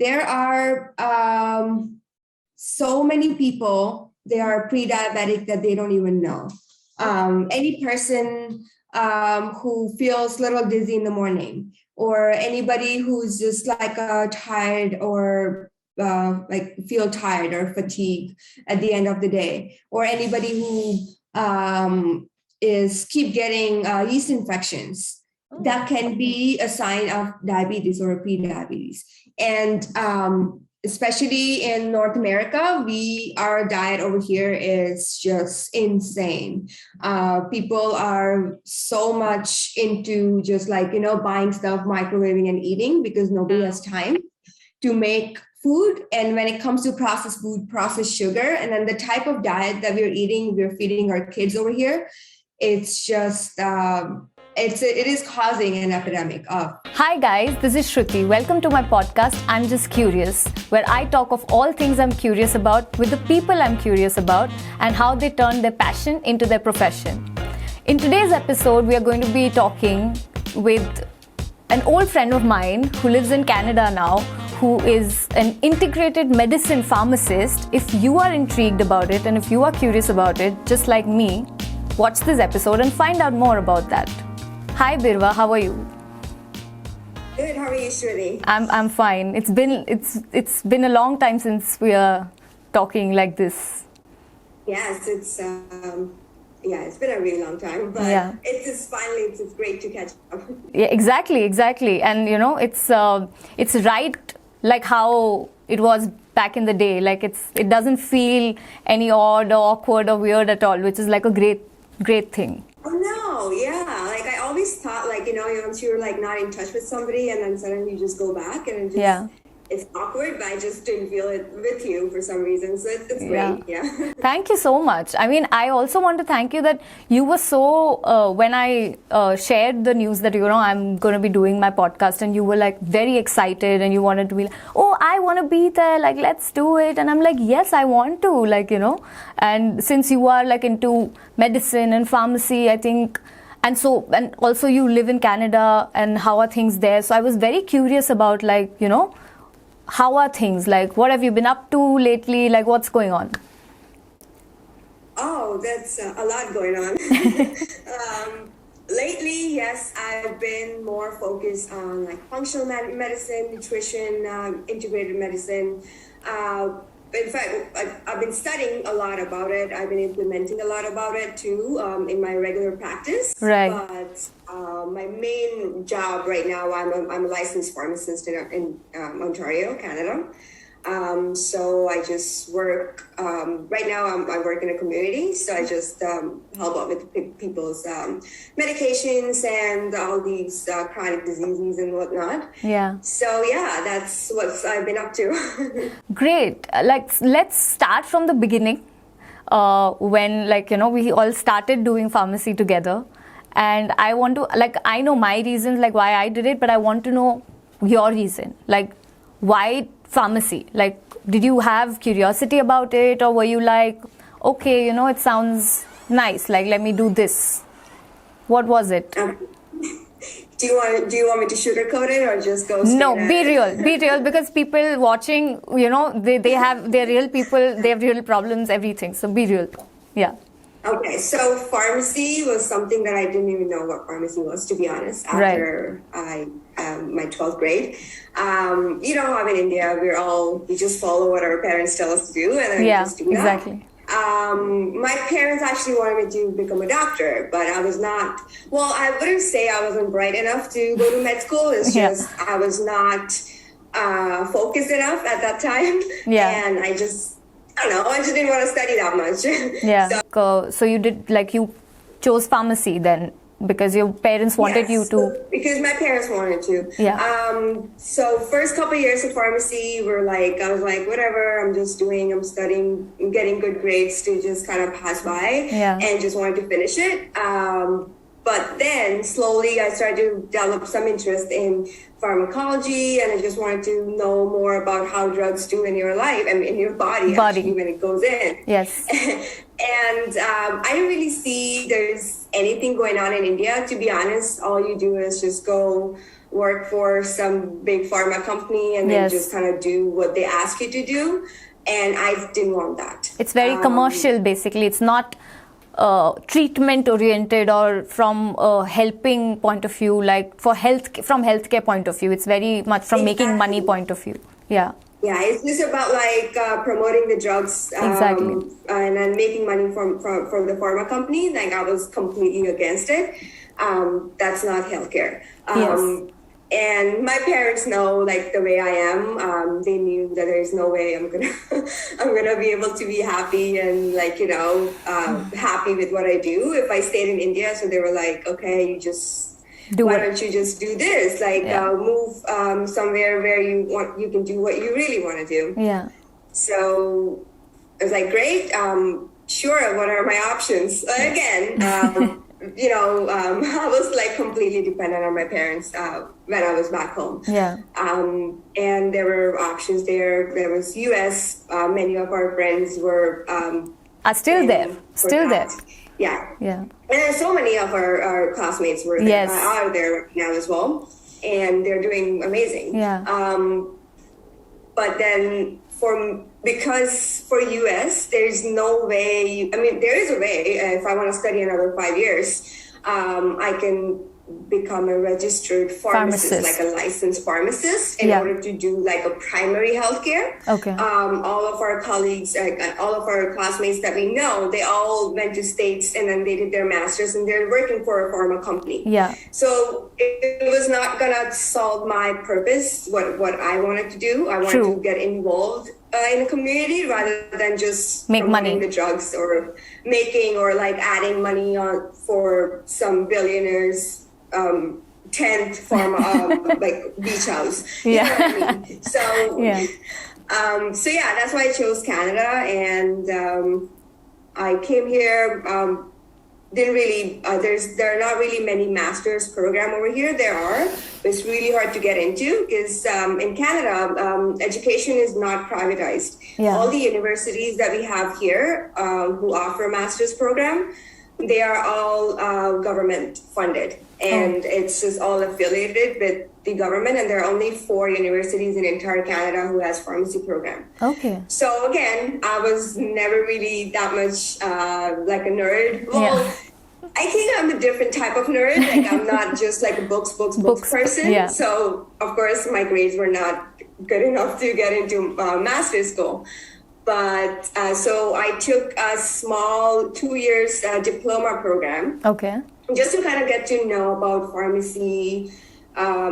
there are so many people, they are pre-diabetic that they don't even know. Any person who feels a little dizzy in the morning, or anybody who's just like tired or like feel tired or fatigued at the end of the day, or anybody who is keep getting yeast infections, that can be a sign of diabetes or pre-diabetes. And especially in North America, our diet over here is just insane. People are so much into just like, buying stuff, microwaving and eating because nobody has time to make food. And when it comes to processed food, processed sugar, and then the type of diet that we're feeding our kids over here, it's just, it is causing an epidemic of. Hi guys, this is Shruti. Welcome to my podcast, I'm Just Curious, where I talk of all things I'm curious about with the people I'm curious about and how they turn their passion into their profession. In today's episode, we are going to be talking with an old friend of mine who lives in Canada now, who is an integrated medicine pharmacist. If you are intrigued about it and if you are curious about it, just like me, watch this episode and find out more about that. Hi Birwa, how are you? Good, how are you, Shruti? I'm fine. It's been a long time since we are talking like this. Yes, it's been a really long time, but it's great to catch up. Yeah, exactly. And it's right like how it was back in the day. Like it doesn't feel any odd or awkward or weird at all, which is like a great thing. Oh no, yeah. Like I always thought, like, once you're like not in touch with somebody and then suddenly you just go back and it's awkward, but I just didn't feel it with you for some reason. So it's great. Yeah. Thank you so much. I mean, I also want to thank you that you were so, when I shared the news that, I'm going to be doing my podcast, and you were like very excited and you wanted to be like, oh, I want to be there. Like, let's do it. And I'm like, yes, I want to, and since you are like into medicine and pharmacy, I think, and also you live in Canada, and how are things there? So I was very curious about how are things? Like, what have you been up to lately? Like, what's going on? Oh, that's a lot going on. Lately, yes, I've been more focused on like functional medicine, nutrition, integrated medicine. In fact, I've been studying a lot about it. I've been implementing a lot about it too in my regular practice. Right. But my main job right now, I'm a licensed pharmacist in Ontario, Canada. So I just work, right now I work in a community. So I just help out with people's medications and all these chronic diseases and whatnot. Yeah. So yeah, that's what I've been up to. Great. Let's start from the beginning. When we all started doing pharmacy together. And I want to, I know my reasons, why I did it, but I want to know your reason. Why pharmacy? Did you have curiosity about it, or were you like, okay, it sounds nice, let me do this? What was it? Do you want me to sugarcoat it or just go straight? No, be real, because people watching, they have, they're real people, they have real problems, everything. So be real. Yeah. Okay, so pharmacy was something that I didn't even know what pharmacy was, to be honest, after my 12th grade. You know how in India, we just follow what our parents tell us to do, and then we just do that. Exactly. My parents actually wanted me to become a doctor, but I was not, I wouldn't say I wasn't bright enough to go to med school. It's just, I was not focused enough at that time. Yeah. And I just didn't want to study that much. Yeah. So you did, you chose pharmacy then because your parents wanted you to? Because my parents wanted to. Yeah. So first couple of years of pharmacy I was like, whatever, I'm studying, I'm getting good grades to just kind of pass by and just wanted to finish it. But then slowly I started to develop some interest in pharmacology, and I just wanted to know more about how drugs do in your life and in your body. Actually, when it goes in. Yes. And I didn't really see there's anything going on in India. To be honest, all you do is just go work for some big pharma company and then just kind of do what they ask you to do. And I didn't want that. It's very commercial, basically. It's not treatment oriented or from a helping point of view, like from healthcare point of view. It's very much from making money point of view. Yeah, it's just about like promoting the drugs and then making money from the pharma company. Like I was completely against it. That's not healthcare. And my parents know like the way I am. They knew that there's no way I'm gonna be able to be happy and like happy with what I do if I stayed in India. So they were like, okay, why don't you just do this? Like move somewhere where you can do what you really want to do. Yeah. So I was like, great. Sure. What are my options? Again. I was like completely dependent on my parents when I was back home. Yeah. And there were options there. There was US. Many of our friends were are still there. Still there. Yeah. Yeah. And so many of our classmates were there, are there now as well, and they're doing amazing. Yeah. But then because for US, there's no way, there is a way, if I want to study another 5 years, I can become a registered pharmacist, like a licensed pharmacist in order to do like a primary healthcare. Okay. All of our colleagues, all of our classmates that we know, they all went to States and then they did their masters and they're working for a pharma company. Yeah. So it was not gonna solve my purpose, what I wanted to do. I wanted to get involved in the community rather than just make money the drugs or making or like adding money on for some billionaires 10th pharma like beach house. You know what I mean? So that's why I chose Canada, and I came here. Didn't really there are not really many master's program over here. There are, but it's really hard to get into because in Canada education is not privatized. All the universities that we have here who offer a master's program, they are all government funded, and it's just all affiliated with the government, and there are only 4 universities in entire Canada who has pharmacy program. Okay. So again, I was never really that much like a nerd. Well, I think I'm a different type of nerd. Like I'm not just like a books person. Yeah. So of course my grades were not good enough to get into master's school. But so I took a small 2 years diploma program. Okay. Just to kind of get to know about pharmacy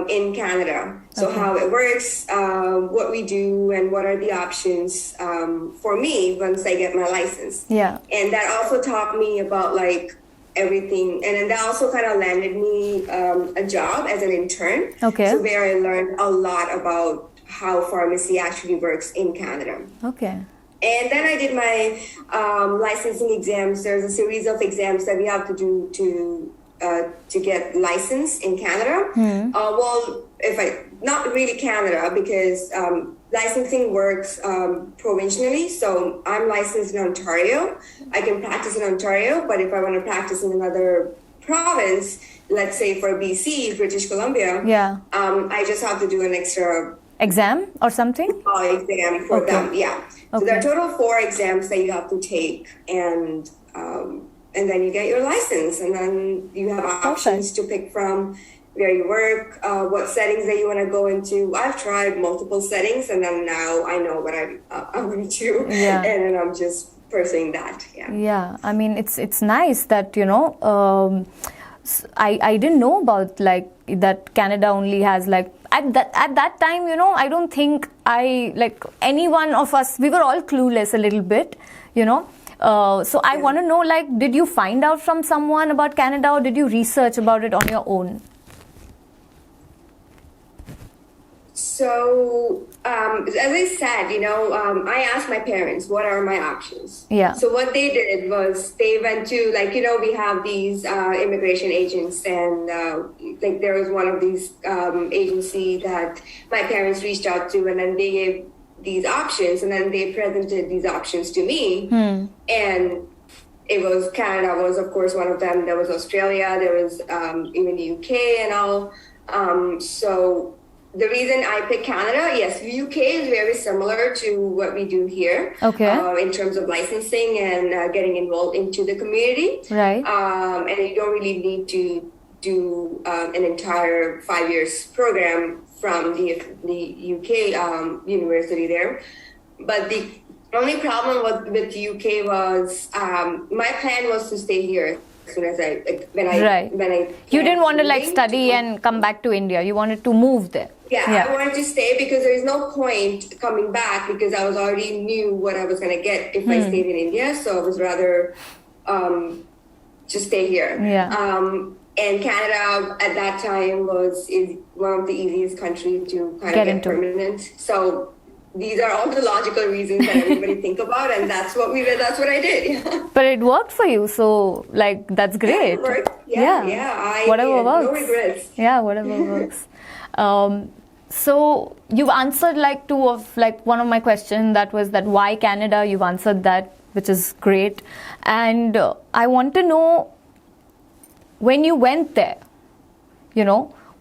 in Canada. So how it works, what we do, and what are the options for me once I get my license. Yeah. And that also taught me about like everything. And then that also kind of landed me a job as an intern. Okay. So where I learned a lot about how pharmacy actually works in Canada. Okay. And then I did my licensing exams. There's a series of exams that we have to do to get licensed in Canada. Not really Canada, because licensing works provincially. So I'm licensed in Ontario. I can practice in Ontario, but if I want to practice in another province, let's say for BC, British Columbia, I just have to do an extra exam or something? Exam for them, So there are total 4 exams that you have to take, and then you get your license, and then you have options to pick from where you work, what settings that you want to go into. I've tried multiple settings, and then now I know what I'm going to do, and then I'm just pursuing that. Yeah, I mean, it's nice that, I didn't know about like that Canada only has like at that time, I don't think any one of us, we were all clueless a little bit, so I want to know, like, did you find out from someone about Canada, or did you research about it on your own? So, as I said, I asked my parents, what are my options? Yeah. So what they did was they went to, we have these immigration agents, and there was one of these agency that my parents reached out to, and then they gave these options, and then they presented these options to me. And it was Canada was, of course, one of them. There was Australia, there was even the UK and all. So the reason I picked Canada, yes, UK is very similar to what we do here. Okay. In terms of licensing and getting involved into the community. Right. And you don't really need to do an entire 5 years program from the UK university there. But the only problem with the UK was my plan was to stay here as soon as when I you didn't want to like study and come back to India. You wanted to move there. Yeah, I wanted to stay because there is no point coming back because I was already knew what I was going to get if I stayed in India. So I was rather just stay here. Yeah. And Canada at that time is one of the easiest countries to kind of get permanent. So these are all the logical reasons that everybody think about, and that's what I did. But it worked for you, so like that's great. It worked. Yeah. Whatever works. No regrets. Yeah, whatever works. So you've answered like one of my questions, that was that why Canada. You've answered that, which is great, and I want to know when you went there,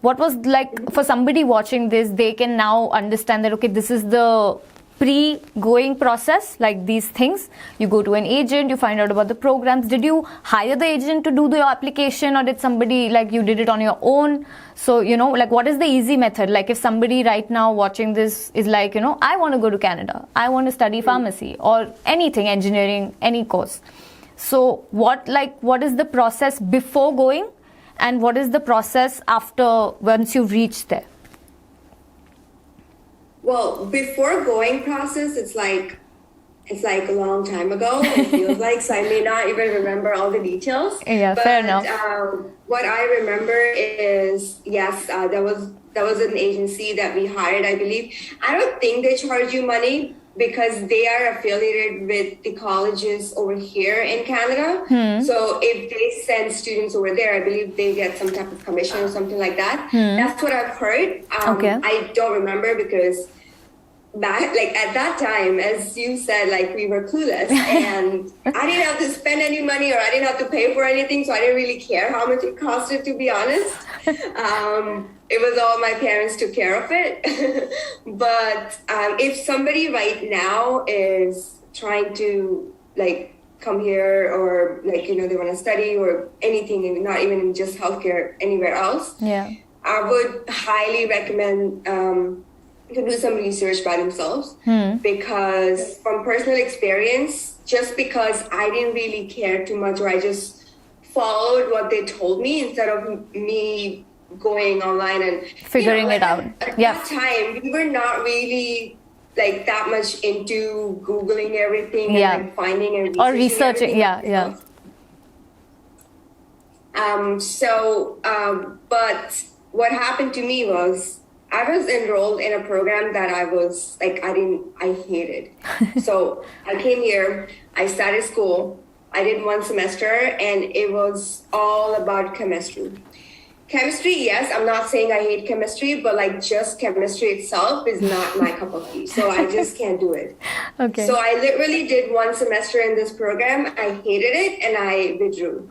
what was like for somebody watching this, they can now understand that, okay, this is the pre-going process, like these things. You go to an agent, you find out about the programs. Did you hire the agent to do the application, or did somebody, like you did it on your own? So, like what is the easy method? Like if somebody right now watching this is like, I want to go to Canada, I want to study pharmacy or anything, engineering, any course. So what is the process before going? And what is the process after, once you've reached there? Well, before going process, it's like a long time ago. It feels like, so I may not even remember all the details. Yeah, but, fair enough. What I remember is, yes, that was an agency that we hired, I believe. I don't think they charge you money, because they are affiliated with the colleges over here in Canada. So if they send students over there, I believe they get some type of commission or something like that. That's what I've heard. I don't remember because back, like at that time, as you said, like we were clueless and I didn't have to spend any money or I didn't have to pay for anything. So I didn't really care how much it costed, to be honest. It was all my parents took care of it. But if somebody right now is trying to like come here or like, they want to study or anything, not even just healthcare, anywhere else, I would highly recommend to do some research by themselves. Because from personal experience, just because I didn't really care too much or I just followed what they told me instead of me going online and figuring it out. At that time, we were not really like that much into Googling everything and like finding and researching. But what happened to me was I was enrolled in a program that I hated. So I came here, I started school, I did 1 semester, and it was all about chemistry. Chemistry, yes, I'm not saying I hate chemistry, but like just chemistry itself is not my cup of tea. So I just can't do it. Okay. So I literally did 1 semester in this program. I hated it and I withdrew.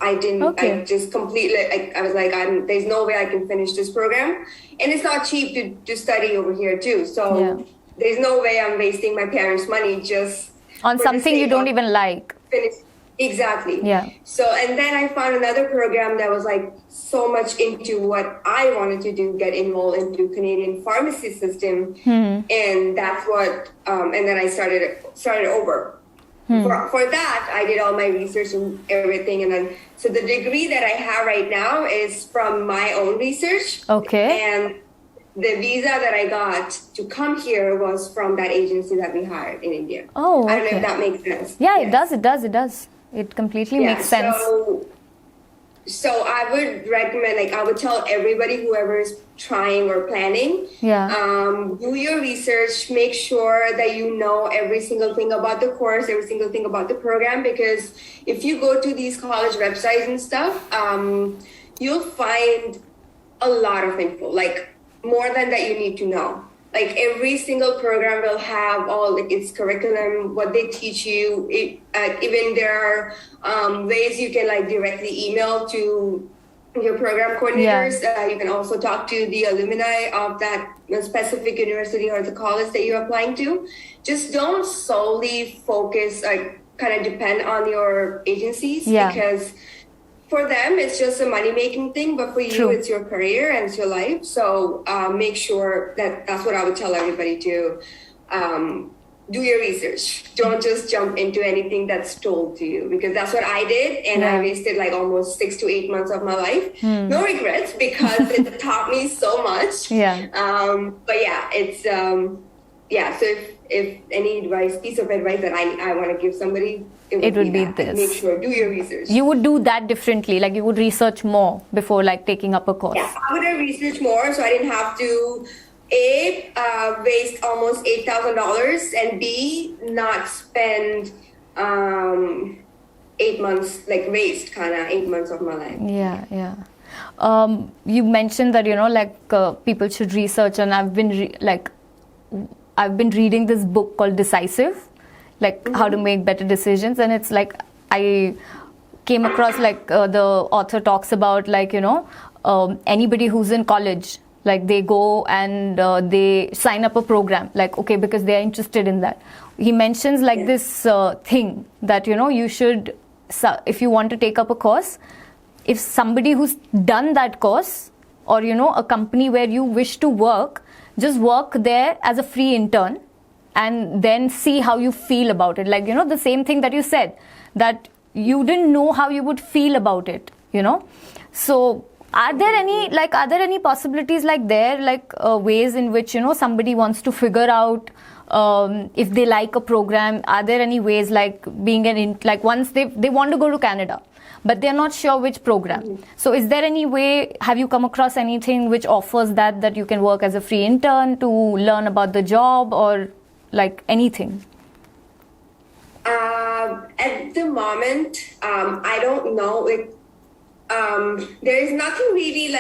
I didn't, I just completely, I was like, there's no way I can finish this program. And it's not cheap to study over here too. So there's no way I'm wasting my parents' money just on something you don't even like. Finish. Exactly. Yeah. So, and then I found another program that was like so much into what I wanted to do, get involved into Canadian pharmacy system. And that's what, and then I started over. For that, I did all my research and everything. And then, so the degree that I have right now is from my own research. Okay. And the visa that I got to come here was from that agency that we hired in India. Oh, okay. I don't know if that makes sense. Yeah, yes. It does. It completely makes sense. So I would recommend, I would tell everybody, whoever is trying or planning, do your research, make sure that you know every single thing about the course, every single thing about the program, because if you go to these college websites and stuff, you'll find a lot of info, like more than that you need to know. Like every single program will have all its curriculum, what they teach you. Even there are ways you can like directly email to your program coordinators. You can also talk to the alumni of that specific university or the college that you're applying to. Just don't solely focus, like kind of depend on your agencies, because for them it's just a money-making thing, but for you it's your career and it's your life. So make sure that's what I would tell everybody to do your research. Don't just jump into anything that's told to you, because that's what I did, and I wasted like almost 6 to 8 months of my life. No regrets, because it taught me so much. But yeah, it's so if any piece of advice that I want to give somebody, it would be this. Make sure, do your research. You would do that differently, like you would research more before like taking up a course. Yeah, I would have researched more, so I didn't have to waste almost $8,000, and B, not spend 8 months, like waste kind of 8 months of my life. You mentioned that, people should research, and I've been reading this book called Decisive, like how to make better decisions, and it's like I came across the author talks about anybody who's in college, like they go and they sign up a program, because they are interested in that. He mentions this thing that you should, if you want to take up a course, if somebody who's done that course, or a company where you wish to work, just work there as a free intern and then see how you feel about it. The same thing that you said, that you didn't know how you would feel about it, So are there any possibilities ways in which, somebody wants to figure out if they like a program? Are there any ways once they want to go to Canada, but they're not sure which program. So is there any way, have you come across anything which offers that you can work as a free intern to learn about the job, or anything? At the moment, I don't know. There is nothing really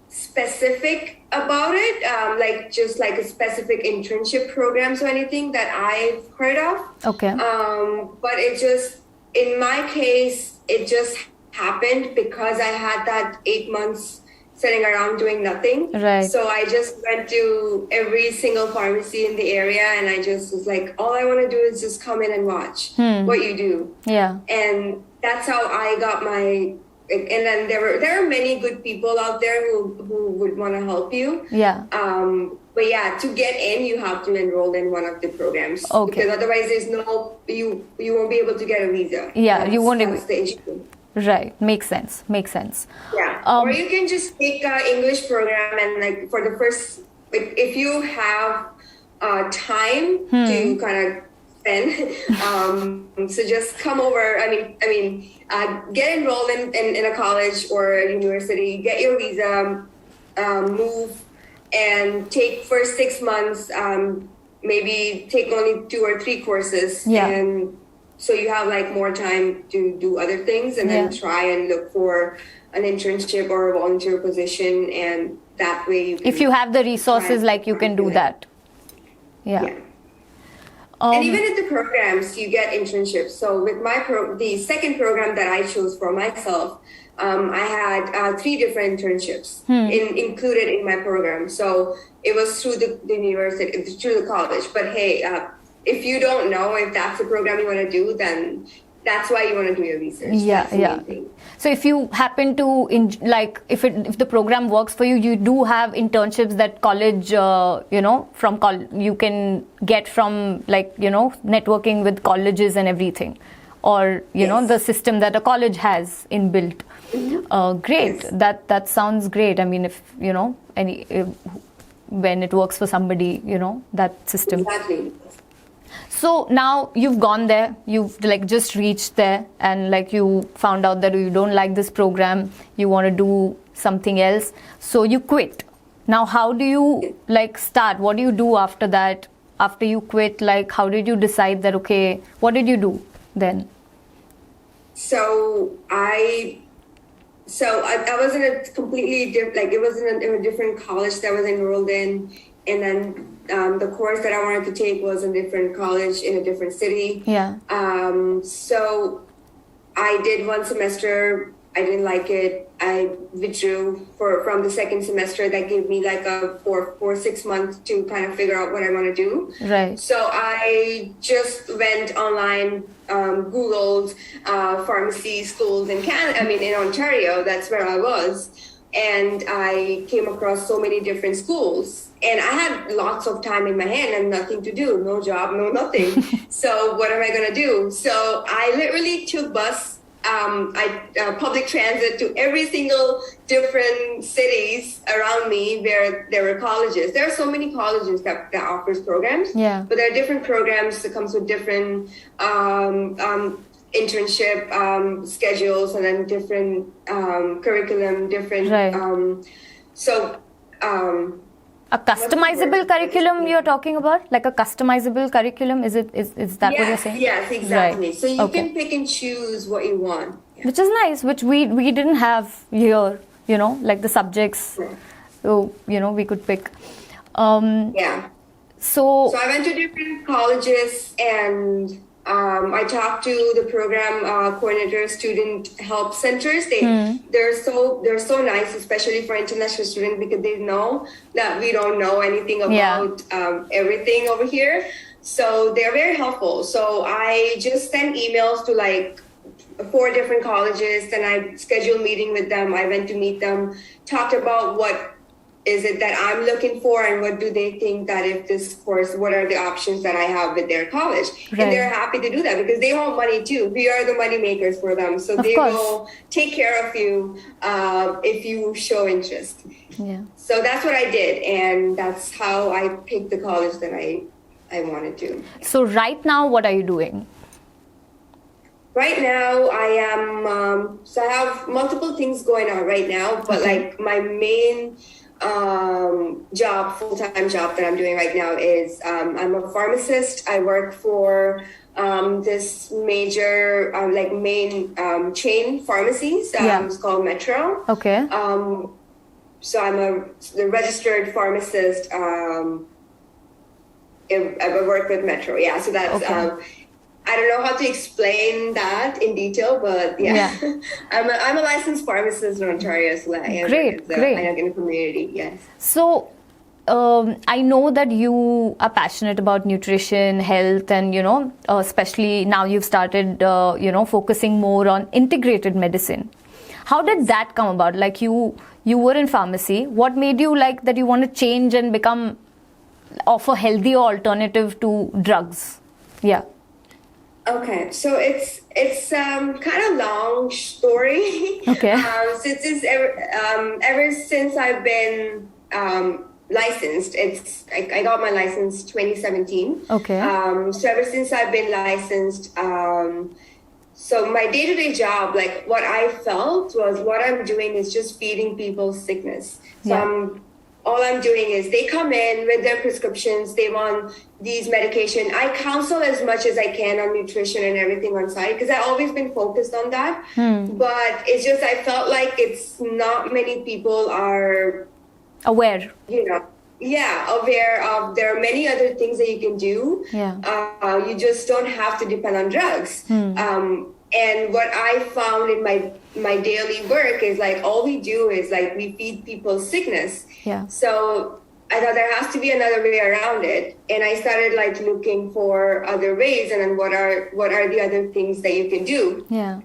specific about it, just a specific internship programs or anything that I've heard of. Okay. But it just, in my case, it just happened because I had that 8 months sitting around doing nothing. Right. So I just went to every single pharmacy in the area, and I just was like, all I want to do is just come in and watch what you do. Yeah. And that's how I got my. And then there are many good people out there who would want to help you. Yeah. But yeah, to get in, you have to enroll in one of the programs. Okay. Because otherwise, you won't be able to get a visa. Yeah, you won't. That's the issue. Right. Makes sense. Yeah. Or you can just take an English program, and for the first, if you have time to kind of spend, so just come over. Get enrolled in a college or a university, get your visa, move, and take first 6 months, maybe take only 2 or 3 courses. Yeah. And so you have more time to do other things, and then try and look for an internship or a volunteer position, and that way you can, if you have the resources, you can do that. Yeah. And even in the programs, you get internships. So with the second program that I chose for myself, I had 3 different internships included in my program. So it was through the university, through the college. But hey, if you don't know if that's the program you want to do, then that's why you want to do your research. Yeah. So if you happen to, if the program works for you, you do have internships that college, you can get from, networking with colleges and everything. Or, the system that a college has inbuilt. Great. Yes. That sounds great. If, when it works for somebody, that system. Exactly. So now you've gone there, you've just reached there, and you found out that you don't like this program, you want to do something else, so you quit. Now how do you start? What do you do after that? After you quit, how did you decide that, okay, what did you do then? So I was in a completely different, it was in a different college that I was enrolled in. And then the course that I wanted to take was in a different college in a different city. Yeah. So I did 1 semester I didn't like it. I withdrew from the second semester. That gave me like a 6 months to kind of figure out what I want to do. Right. So I just went online, Googled pharmacy schools in Canada. I mean, in Ontario, that's where I was. And I came across so many different schools. And I had lots of time in my hand and nothing to do, no job, no nothing. So what am I going to do? So I literally took public transit to every single different cities around me where there were colleges. There are so many colleges that offers programs, but there are different programs that comes with different internship schedules and then different curriculum, different. Right. A customizable curriculum you're talking about? Like a customizable curriculum? Is that what you're saying? Yes, exactly. Right. So you can pick and choose what you want. Yeah. Which is nice, which we didn't have here, like the subjects, we could pick. So I went to different colleges and I talked to the program coordinator, student help centers. They're so nice, especially for international students, because they know that we don't know anything about everything over here. So they're very helpful. So I just sent emails to like 4 different colleges, and I scheduled a meeting with them. I went to meet them, talked about what is it that I'm looking for and what do they think that if this course, what are the options that I have with their college? Right. And they're happy to do that because they want money too. We are the money makers for them. So they will take care of you if you show interest. Yeah. So that's what I did. And that's how I picked the college that I wanted to. So right now, what are you doing? Right now, I am, so I have multiple things going on right now, but like my main full-time job that I'm doing right now is I'm a pharmacist. I work for this major main chain pharmacies. It's called Metro. Okay. So I'm the registered pharmacist. I work with Metro. Yeah. So that's I don't know how to explain that in detail, but I'm a licensed pharmacist in Ontario, so I am great. in the community. Yes. So I know that you are passionate about nutrition, health, and especially now you've started focusing more on integrated medicine. How did that come about? Like you were in pharmacy. What made you like that you want to change and offer healthier alternative to drugs? Yeah. Okay, so it's kind of long story. Okay. Ever since I've been licensed, I got my license 2017. Okay. So ever since I've been licensed, so my day-to-day job, like what I felt was what I'm doing is just feeding people sickness. So all I'm doing is they come in with their prescriptions. They want these medication. I counsel as much as I can on nutrition and everything on site because I've always been focused on that. But it's just I felt like it's not many people are aware. Aware of there are many other things that you can do. Yeah. You just don't have to depend on drugs. And what I found in my daily work is like all we do is like we feed people sickness. Yeah. So I thought there has to be another way around it, and I started like looking for other ways, and then what are the other things that you can do? Yeah.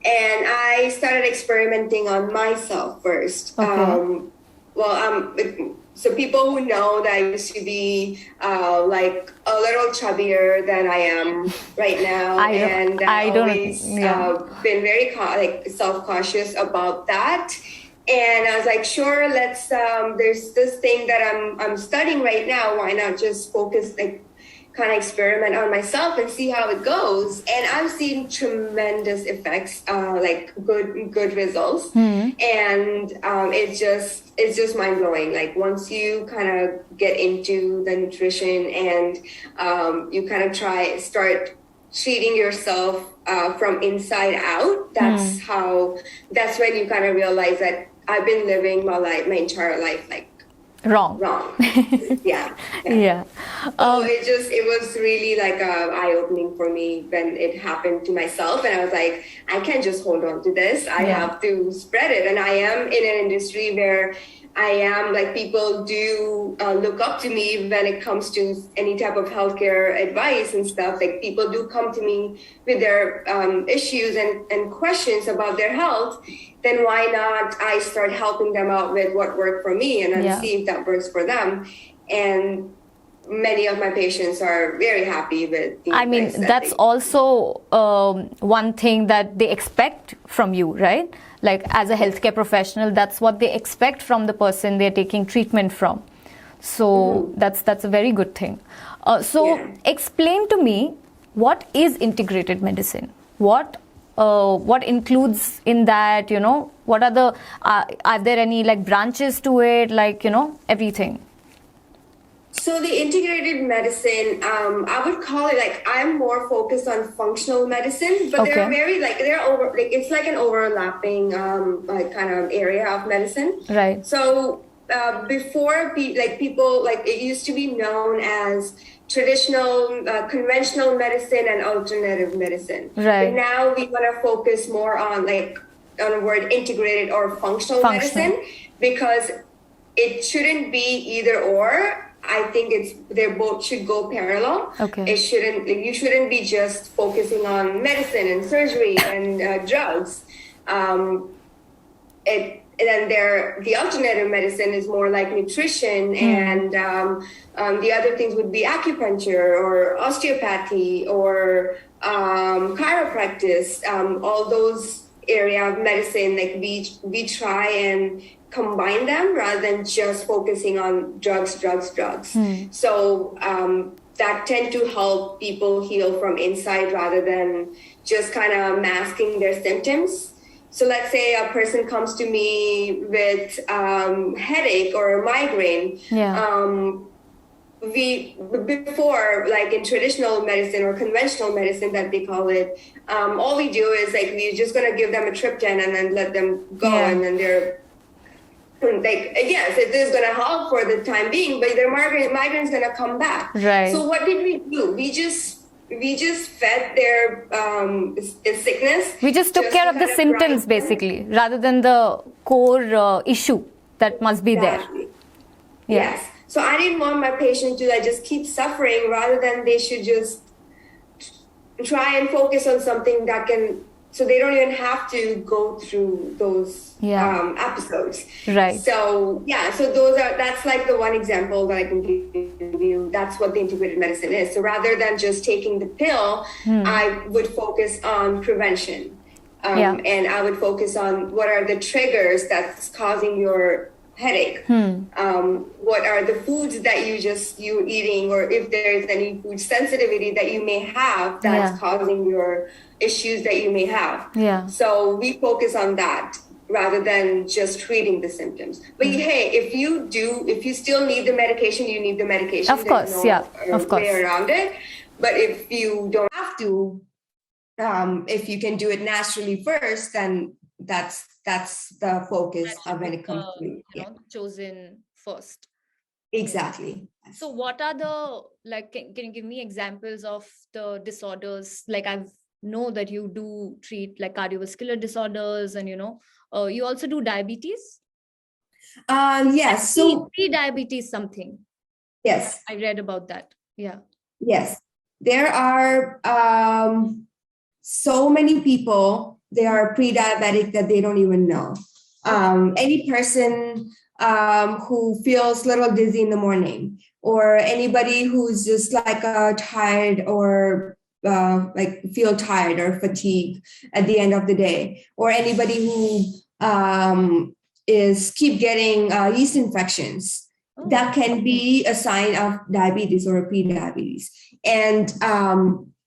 And I started experimenting on myself first. Okay. So people who know that I used to be like a little chubbier than I am right now, and I've always been very self-cautious about that. And I was like, sure, let's. There's this thing that I'm studying right now. Why not just focus, kind of experiment on myself and see how it goes? And I've seen tremendous effects, good results. And it's just mind blowing. Like once you kind of get into the nutrition and you kind of start treating yourself from inside out. That's when you kind of realize that I've been living my entire life wrong. Yeah. So it was really like eye-opening for me when it happened to myself. And I was like, I can't just hold on to this. I have to spread it. And I am in an industry where I am like, people do look up to me when it comes to any type of healthcare advice and stuff. Like, people do come to me with their issues and questions about their health. Then why not I start helping them out with what worked for me, and then see if that works for them. And many of my patients are very happy with the advice that's also one thing that they expect from you, right? Like, as a healthcare professional, that's what they expect from the person they're taking treatment from. So that's a very good thing. Explain to me, what is integrated medicine? What includes in that, what are there any like branches to it, like, everything? So the integrated medicine, I would call it, like, I'm more focused on functional medicine, but they're very it's like an overlapping like kind of area of medicine. Right. So before, people, like, it used to be known as traditional, conventional medicine and alternative medicine. Right. But now we want to focus more on the word integrated or functional medicine, because it shouldn't be either or. I think they both should go parallel. Okay. You shouldn't be just focusing on medicine and surgery and drugs. The alternative medicine is more like nutrition, and the other things would be acupuncture or osteopathy or chiropractic. All those area of medicine, like, we try and combine them rather than just focusing on drugs. So that tend to help people heal from inside rather than just kind of masking their symptoms. So let's say a person comes to me with headache or migraine. Before, like in traditional medicine or conventional medicine that they call it, all we do is, like, we're just going to give them a triptan and then let them go, and then they're like, yes, it is going to help for the time being, but their migraine's going to come back. Right. So what did we do? We just fed their sickness. We just took care of the symptoms, basically, rather than the core issue that must be there. Yes. So I didn't want my patient to just keep suffering, rather than they should just try and focus on something that so they don't even have to go through those episodes. Right. So that's like the one example that I can give you. That's what the integrated medicine is. So rather than just taking the pill, I would focus on prevention. And I would focus on what are the triggers that's causing your headache. What are the foods that you're eating, or if there's any food sensitivity that you may have that's causing your issues that you may have. So we focus on that rather than just treating the symptoms. But hey, if you still need the medication, you need the medication. Of course, of course. Way around it. But if you don't have to, if you can do it naturally first, then that's the focus of when it comes to chosen first. Exactly. So what are the, like, can you give me examples of the disorders? Like, I know that you do treat like cardiovascular disorders, and you also do diabetes. Yes. So pre-diabetes something. Yes. I read about that. Yeah. Yes. There are so many people, they are pre-diabetic that they don't even know. Any person who feels a little dizzy in the morning, or anybody who's just like tired, or like feel tired or fatigued at the end of the day, or anybody who keep getting yeast infections. That can be a sign of diabetes or pre-diabetes. And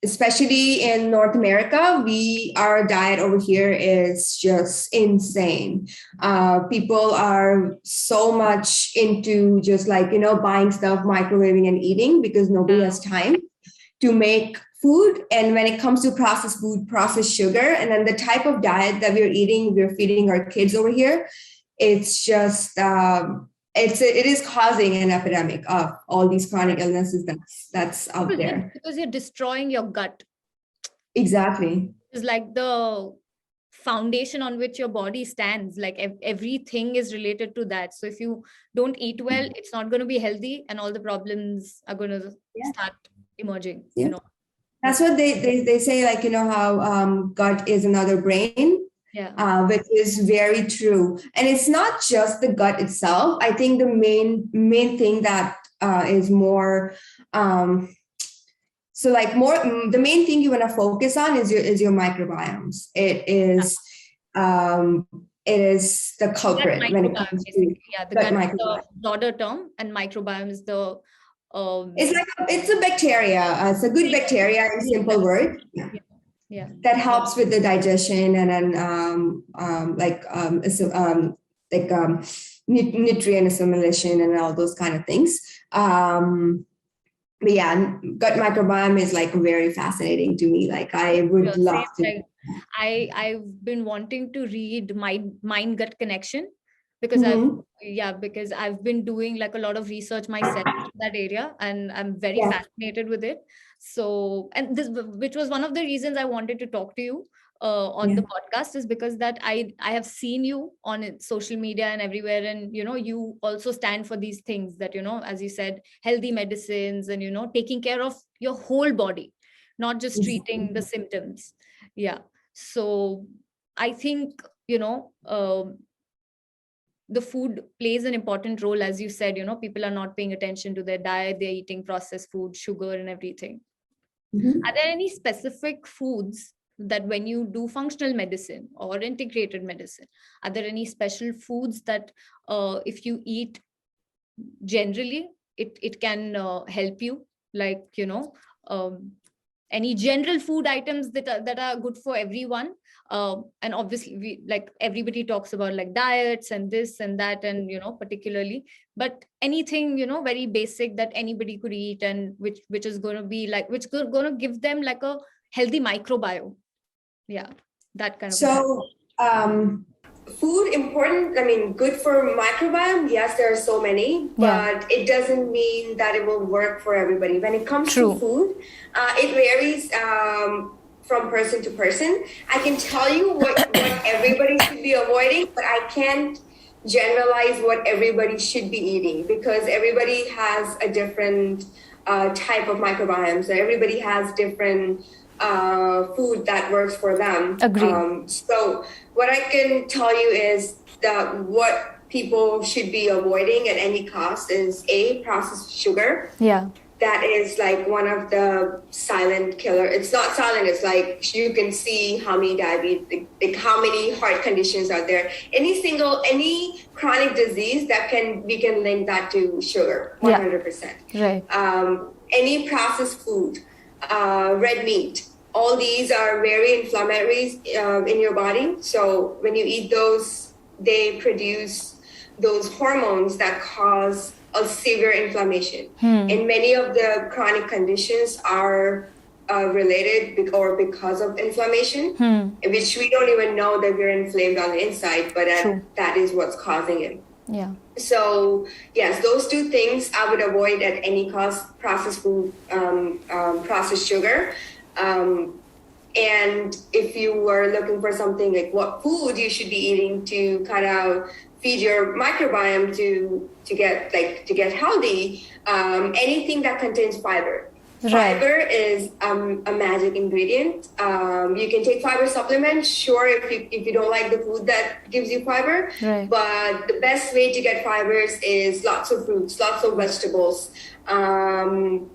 especially in North America, our diet over here is just insane. People are so much into just buying stuff, microwaving and eating, because nobody has time to make food. And when it comes to processed food, processed sugar, and then the type of diet that we're feeding our kids over here, it's just it is causing an epidemic of all these chronic illnesses that's out there. Because you're destroying your gut. Exactly. It's like the foundation on which your body stands. Like everything is related to that. So if you don't eat well, it's not going to be healthy, and all the problems are going to start emerging. You know, that's what they say. Like, you know how gut is another brain. Yeah. Which is very true. And it's not just the gut itself. I think the main thing that is more the main thing you want to focus on is your microbiomes. It is the culprit when it comes to the gut is the broader term, and microbiome is the it's a bacteria. It's a good bacteria in simple words. Yeah, that helps with the digestion and then nutrient assimilation and all those kind of things. But yeah, gut microbiome is like very fascinating to me. Like I would love to. Like, I've been wanting to read Mind Gut Connection, because because I've been doing like a lot of research myself in that area, and I'm very fascinated with it. So, and this, which was one of the reasons I wanted to talk to you on the podcast, is because that I have seen you on social media and everywhere, and you know, you also stand for these things that, you know, as you said, healthy medicines, and you know, taking care of your whole body, not just treating the symptoms. Yeah. So I think, you know, the food plays an important role. As you said, you know, people are not paying attention to their diet. They're eating processed food, sugar and everything. Are there any specific foods that when you do functional medicine or integrated medicine, are there any special foods that if you eat generally, it can help you? Like, you know, any general food items that are good for everyone? And obviously we, like, everybody talks about like diets and this and that, and you know, particularly, but anything, you know, very basic that anybody could eat, and which is going to be like, which going to give them like a healthy microbiome. Yeah, that kind of. So food important, I mean, good for microbiome. Yes, there are so many, but it doesn't mean that it will work for everybody. When it comes to food, it varies from person to person. I can tell you what everybody should be avoiding, but I can't generalize what everybody should be eating, because everybody has a different type of microbiome. So everybody has different food that works for them. Agreed. So what I can tell you is that what people should be avoiding at any cost is processed sugar. Yeah. That is like one of the silent killer. It's not silent. It's like you can see how many diabetes, like how many heart conditions are there. Any chronic disease we can link that to sugar, 100%. Right. Any processed food, red meat, all these are very inflammatory in your body. So when you eat those, they produce those hormones that cause a severe inflammation. And many of the chronic conditions are related because of inflammation, which we don't even know that we're inflamed on the inside, but that is what's causing it. Yeah. So yes, those two things I would avoid at any cost: processed food, processed sugar. And if you were looking for something like what food you should be eating to kind of feed your microbiome to get healthy, anything that contains fiber. Fiber is a magic ingredient. You can take fiber supplements, sure, if you don't like the food that gives you fiber. Right. But the best way to get fibers is lots of fruits, lots of vegetables, and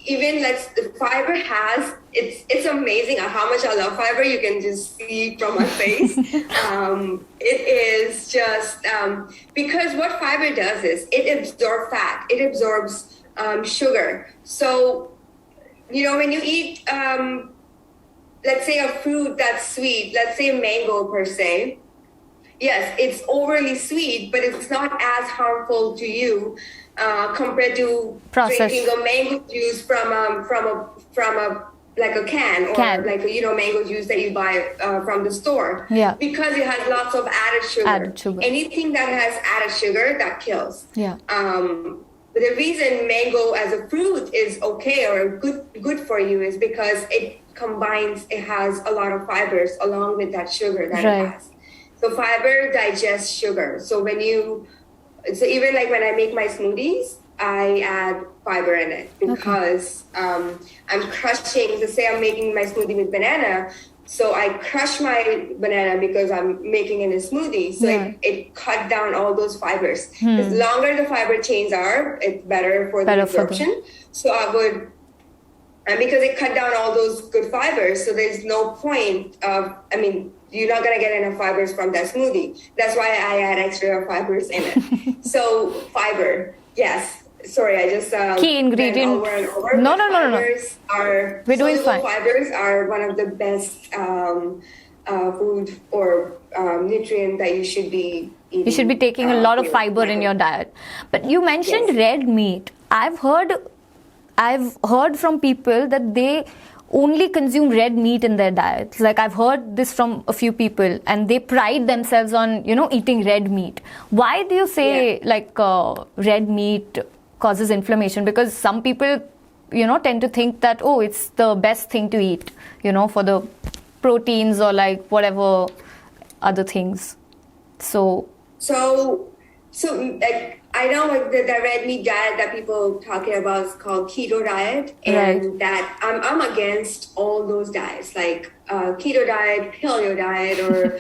even the fiber has, it's amazing how much I love fiber. You can just see from my face. It is just because what fiber does is it absorbs fat, it absorbs sugar. So, you know, when you eat, let's say a fruit that's sweet, let's say mango per se, yes, it's overly sweet, but it's not as harmful to you compared to drinking a mango juice from a like a can or like a, mango juice that you buy from the store. Yeah. Because it has lots of added sugar. Added sugar. Anything that has added sugar, that kills. Yeah. But the reason mango as a fruit is okay or good for you is because it has a lot of fibers along with that sugar that it has. So fiber digests sugar. So even like when I make my smoothies, I add fiber in it because I'm crushing. So say I'm making my smoothie with banana, so I crush my banana because I'm making it in a smoothie. So it cut down all those fibers. The longer the fiber chains are, it's better for the absorption. So I would, and because it cut down all those good fibers, so there's no point of, you're not going to get enough fibers from that smoothie. That's why I add extra fibers in it. So fiber, yes. Sorry, I just key ingredient. Over and over. No. We're doing fine. Fibers are one of the best food or nutrient that you should be eating. You should be taking a lot of fiber in your diet. But you mentioned red meat. I've heard from people that they only consume red meat in their diets. Like I've heard this from a few people, and they pride themselves on eating red meat. Why do you say red meat causes inflammation? Because some people tend to think that it's the best thing to eat for the proteins or like whatever other things. So like I know the red meat diet that people talking about is called Keto Diet, and that I'm against all those diets, like Keto Diet, Paleo Diet, or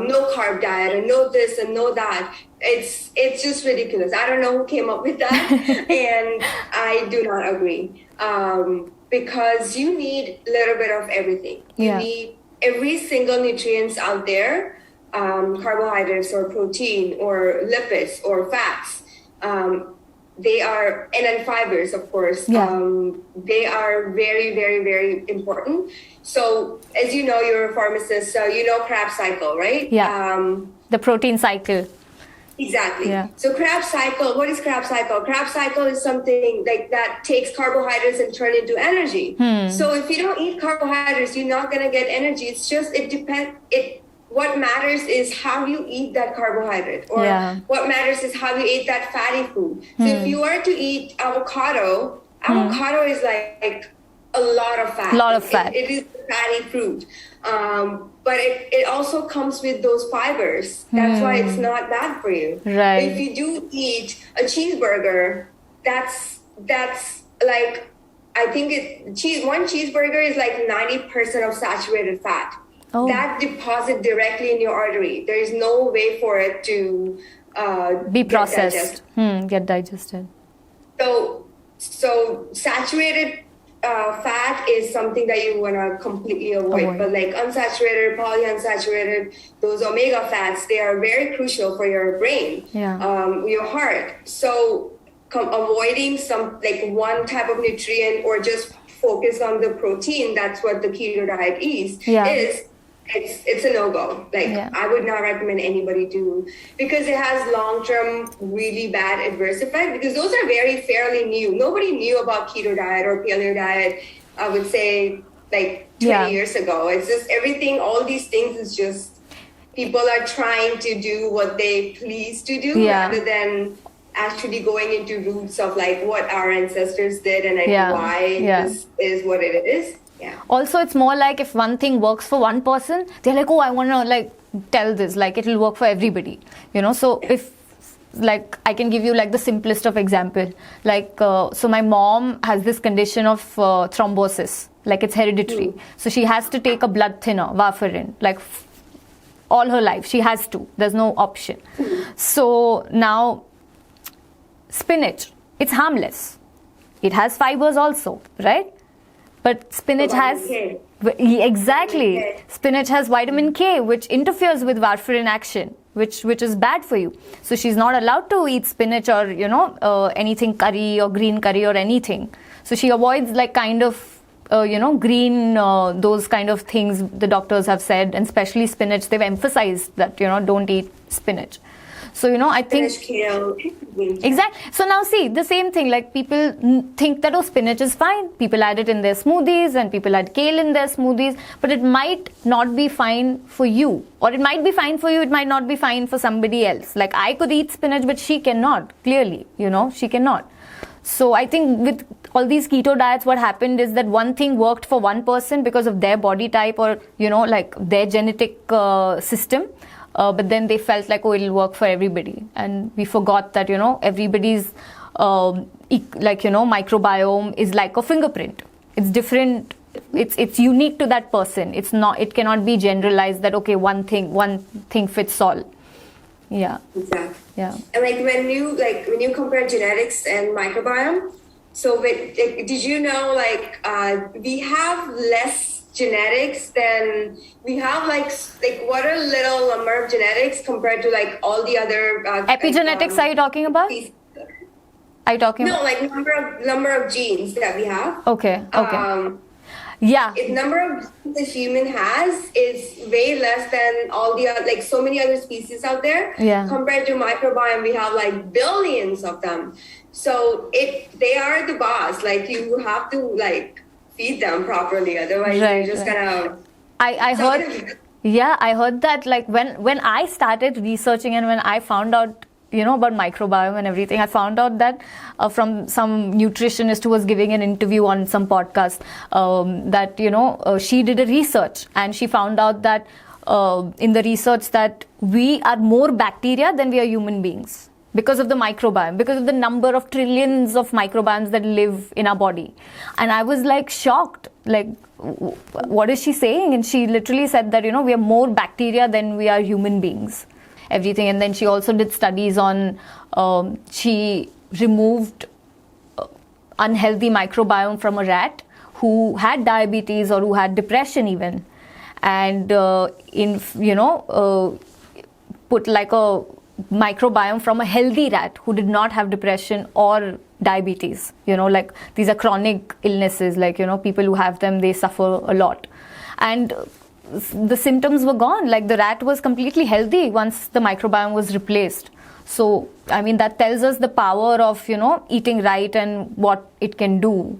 no carb diet, and no this and no that. It's just ridiculous. I don't know who came up with that, and I do not agree because you need a little bit of everything. You need every single nutrients out there. Carbohydrates or protein or lipids or fats. They are, and then fibers, of course. They are very, very, very important. So, as you know, you're a pharmacist, so you know Krebs cycle, right? Yeah. The protein cycle. Exactly. Yeah. So Krebs cycle, what is Krebs cycle? Krebs cycle is something like that takes carbohydrates and turn into energy. So if you don't eat carbohydrates, you're not going to get energy. It's just, it depends. What matters is how you eat that carbohydrate, or what matters is how you eat that fatty food. So if you were to eat avocado is like a lot of fat. It is a fatty fruit. But it also comes with those fibers. That's why it's not bad for you. Right. If you do eat a cheeseburger, that's like, I think one cheeseburger is like 90% of saturated fat. That deposit directly in your artery. There is no way for it to be processed, get digested. So saturated fat is something that you want to completely avoid. But like unsaturated, polyunsaturated, those omega fats, they are very crucial for your brain, your heart. So avoiding some like one type of nutrient or just focus on the protein, that's what the keto diet is. It's a no-go. I would not recommend anybody do, because it has long-term really bad adverse effect, because those are fairly new. Nobody knew about keto diet or paleo diet, I would say, like 20 years ago. It's just everything, all these things is just people are trying to do what they please to do rather than actually going into roots of like what our ancestors did and like why this is what it is. Yeah. Also, it's more like if one thing works for one person, they're like, I want to like tell this, like it'll work for everybody, So if like I can give you like the simplest of example, like so my mom has this condition of thrombosis, like it's hereditary. So she has to take a blood thinner, warfarin, like all her life. She has to. There's no option. So now spinach, it's harmless. It has fibers also, right? But spinach has spinach has vitamin K, which interferes with warfarin action, which is bad for you. So she's not allowed to eat spinach or anything curry or green curry or anything. So she avoids like kind of green those kind of things the doctors have said, and especially spinach. They've emphasized that don't eat spinach. So, I think... Exactly. So now see, the same thing, like people think that, spinach is fine. People add it in their smoothies and people add kale in their smoothies, but it might not be fine for you. Or it might be fine for you, it might not be fine for somebody else. Like I could eat spinach, but she cannot, clearly, she cannot. So I think with all these keto diets, what happened is that one thing worked for one person because of their body type or, like their genetic system. But then they felt like, it'll work for everybody. And we forgot that, everybody's, microbiome is like a fingerprint. It's different. It's unique to that person. It cannot be generalized that, one thing fits all. Yeah. Exactly. Yeah. And when you compare genetics and microbiome, so did you know, we have less genetics than we have what are little number of genetics compared to all the other epigenetics are you talking about? Are you talking about number of genes that we have? Okay. Yeah. The number of genes a human has is way less than all the other, so many other species out there. Yeah. Compared to microbiome, we have billions of them. So they are the boss. You have to feed them properly, otherwise you're just gonna... I heard that when I started researching and when I found out about microbiome and everything, I found out that from some nutritionist who was giving an interview on some podcast that she did a research and she found out that in the research that we are more bacteria than we are human beings. Because of the microbiome, because of the number of trillions of microbiomes that live in our body. And I was shocked, what is she saying? And she literally said that, we are more bacteria than we are human beings. Everything. And then she also did studies on, she removed unhealthy microbiome from a rat who had diabetes or who had depression even. And, put a microbiome from a healthy rat who did not have depression or diabetes. These are chronic illnesses, people who have them, they suffer a lot. And the symptoms were gone. The rat was completely healthy once the microbiome was replaced. So, that tells us the power of, eating right and what it can do.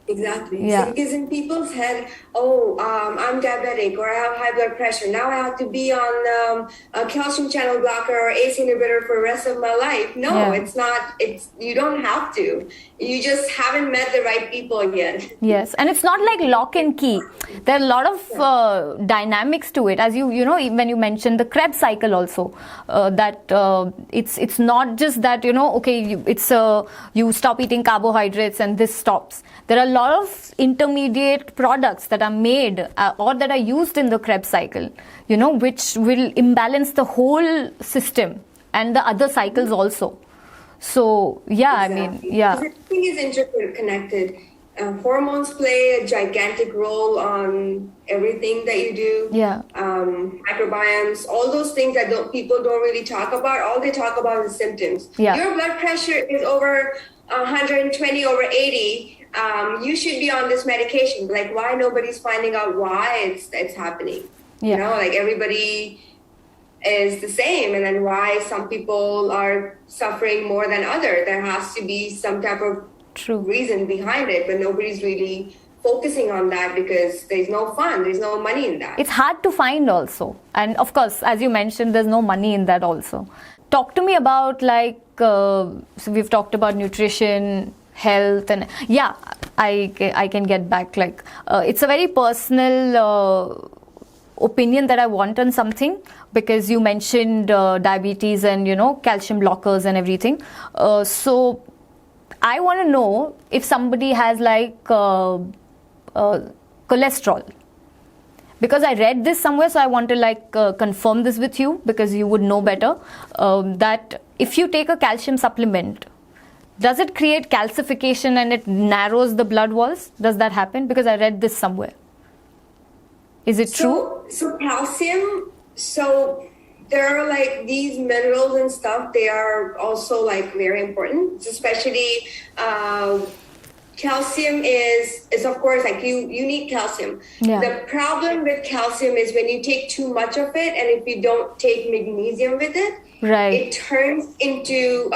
Exactly. Yeah. So, because in people's head, I'm diabetic or I have high blood pressure. Now I have to be on a calcium channel blocker or ACE inhibitor for the rest of my life. No, It's not. You don't have to. You just haven't met the right people yet. Yes, and it's not like lock and key. There are a lot of dynamics to it. As when you mentioned the Krebs cycle also, that it's not just that you stop eating carbohydrates and this stops. There are a lot of intermediate products that are made or that are used in the Krebs cycle, which will imbalance the whole system and the other cycles also. So, yeah, exactly. Everything is interconnected. Hormones play a gigantic role on everything that you do. Yeah. Microbiomes, all those things that people don't really talk about. All they talk about is symptoms. Yeah. Your blood pressure is over 120 over 80. You should be on this medication. Why nobody's finding out why it's happening? Yeah. Everybody is the same, and then why some people are suffering more than others. There has to be some type of reason behind it, but nobody's really focusing on that because there's no fun, there's no money in that. It's hard to find also, and of course, as you mentioned, there's no money in that also. Talk to me about so we've talked about nutrition, health, and I can get back. It's a very personal opinion that I want on something, because you mentioned diabetes and calcium blockers and everything. So I want to know if somebody has cholesterol, because I read this somewhere, so I want to confirm this with you because you would know better, that if you take a calcium supplement, does it create calcification and it narrows the blood walls? Does that happen? Because I read this somewhere. Is it true? So calcium, there are these minerals and stuff, they are also very important, especially calcium is of course you need calcium. Yeah. The problem with calcium is when you take too much of it, and if you don't take magnesium with it, Right. it turns into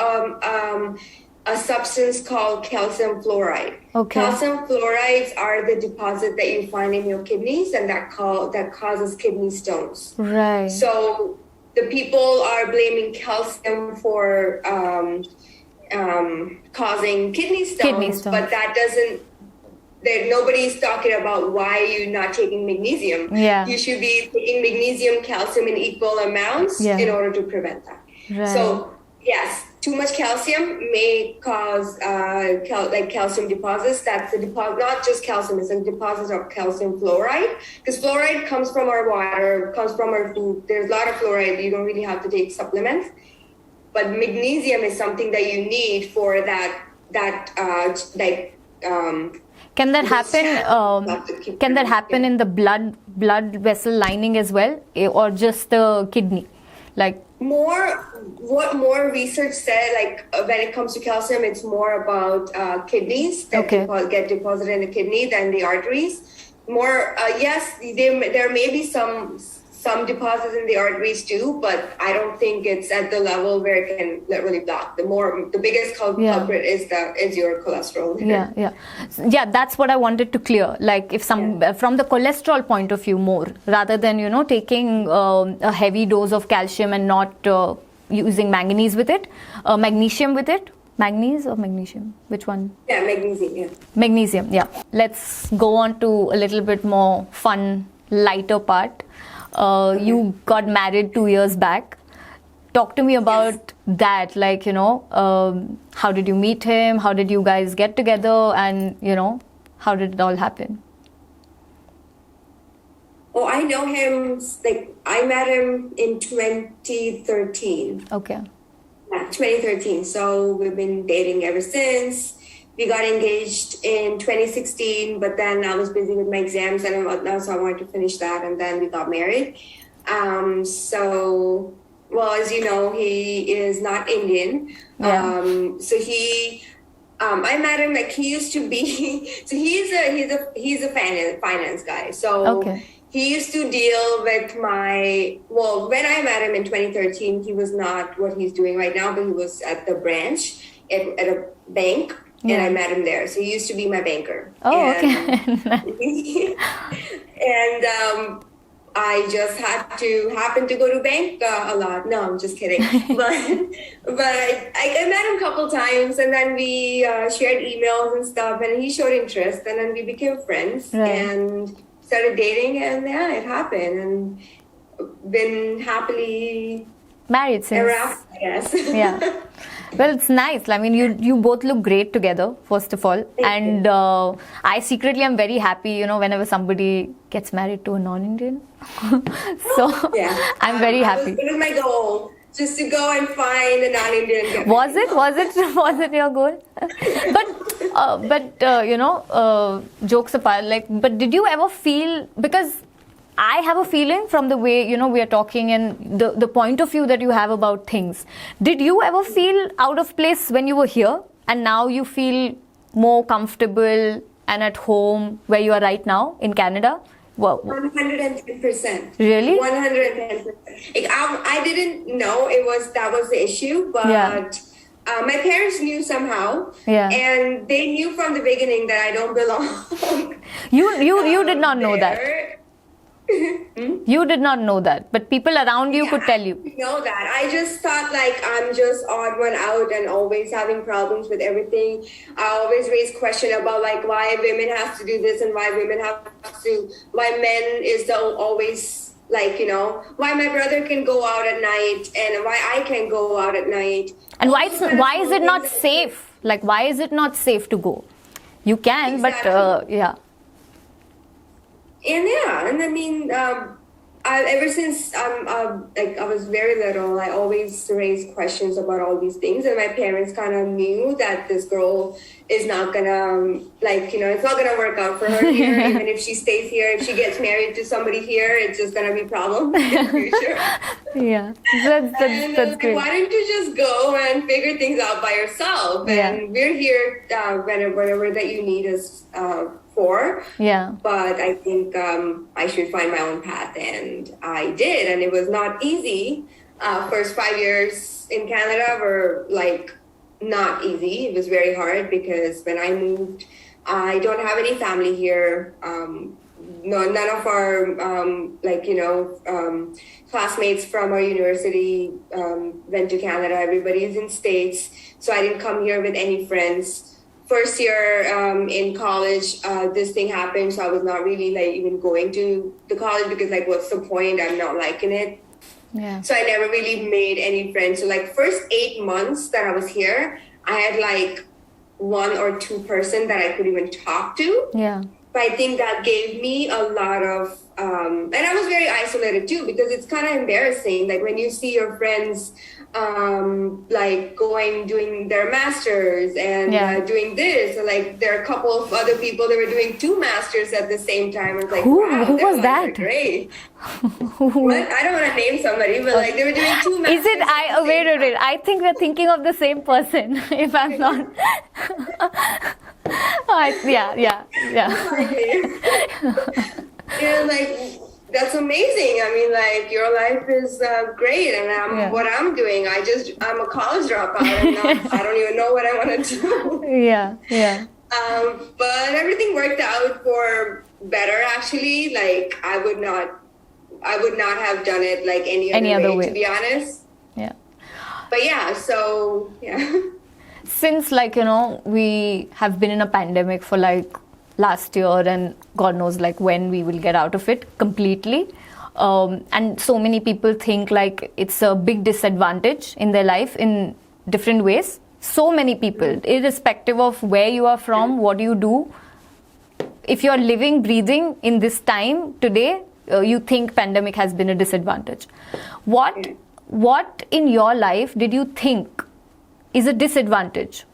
a substance called calcium fluoride. Okay. Calcium fluorides are the deposit that you find in your kidneys, and that causes kidney stones. Right. So the people are blaming calcium for causing kidney stones, but that doesn't. Nobody's talking about why you're not taking magnesium. Yeah. You should be taking magnesium, calcium in equal amounts in order to prevent that. Right. So yes, too much calcium may cause calcium deposits. That's a deposit, not just calcium, it's a deposit of calcium fluoride. Because fluoride comes from our water, comes from our food. There's a lot of fluoride. You don't really have to take supplements. But magnesium is something that you need for can that happen? Can that happen in the blood vessel lining as well, or just the kidney? Like what more research said, when it comes to calcium, it's more about kidneys that get deposited in the kidney than the arteries. More, yes, there may be some deposits in the arteries too, but I don't think it's at the level where it can really block. The biggest culprit is your cholesterol. Yeah. That's what I wanted to clear. Like if from the cholesterol point of view more, rather than taking a heavy dose of calcium and not using manganese with it, magnesium with it. Manganese or magnesium? Which one? Yeah, magnesium. Yeah. Magnesium. Yeah. Let's go on to a little bit more fun, lighter part. You got married 2 years back. Talk to me about that. Like, how did you meet him? How did you guys get together? And, how did it all happen? Oh, I know him, I met him in 2013. Okay. Yeah, 2013. So we've been dating ever since. We got engaged in 2016, but then I was busy with my exams and whatnot, so I wanted to finish that, and then we got married. As you know, he is not Indian. Yeah. I met him he used to be. So he's a finance guy. So he used to deal with when I met him in 2013, he was not what he's doing right now, but he was at the branch at a bank. Yeah. And I met him there. So he used to be my banker. Oh, okay. And I just happened to go to bank a lot. No, I'm just kidding. but I met him a couple times, and then we shared emails and stuff, and he showed interest, and then we became friends and started dating, and it happened, and been happily married since. Around, I guess. Yeah. Well, it's nice. I mean, you both look great together, first of all. And I secretly am very happy, whenever somebody gets married to a non-Indian. So I'm very happy. It was my goal, just to go and find a non-Indian. Was it your goal? But jokes apart, but did you ever feel, because I have a feeling from the way, we are talking and the point of view that you have about things. Did you ever feel out of place when you were here and now you feel more comfortable and at home where you are right now in Canada? 110%. Really? 110%. I didn't know that was the issue, but my parents knew somehow. Yeah. And they knew from the beginning that I don't belong. You did not know that. You did not know that, but people around you could tell you. I know that. I just thought I'm just odd one out and always having problems with everything. I always raise question about why women have to do this and why men is always why my brother can go out at night and why I can go out at night. And why is it not safe? Why is it not safe to go? You can, but yeah. And I mean, ever since I was very little, I always raised questions about all these things, and my parents kind of knew that this girl is not gonna it's not gonna work out for her here. Even if she stays here, if she gets married to somebody here, it's just gonna be problems in the future. Yeah, that's great. Why don't you just go and figure things out by yourself? And we're here whenever that you need us for. Yeah. But I think I should find my own path, and I did, and it was not easy. first 5 years in Canada were like not easy. It was very hard because when I moved, I don't have any family here. No, none of our classmates from our university went to Canada. Everybody is in States, so I didn't come here with any friends. First year in college, this thing happened, so I was not really like even going to the college because like, what's the point? I'm not liking it. Yeah. So I never really made any friends. So like first 8 months that I was here, I had like 1 or 2 person that I could even talk to. Yeah. But I think that gave me a lot of, and I was very isolated too, because it's kind of embarrassing. Like when you see your friends, like doing their masters and doing this, or like there are a couple of other people that were doing 2 masters at the same time. I was like, wow, who was that? Great. What? I don't want to name somebody, but like they were doing 2 masters. Is it? Wait. I think we're thinking of the same person. If I'm not. Yeah. Yeah, like that's amazing. I mean, like your life is great, and what I'm doing. I'm a college dropout. I don't even know what I want to do. Yeah. But everything worked out for better. Actually, like I would not have done it like any other way, to be honest. Yeah. But yeah, so yeah. Since we have been in a pandemic for like last year, and God knows like when we will get out of it completely, and so many people think like it's a big disadvantage in their life in different ways. So many people, irrespective of where you are from, what you do, if you are living, breathing in this time today, you think pandemic has been a disadvantage. What in your life did you think was a disadvantage,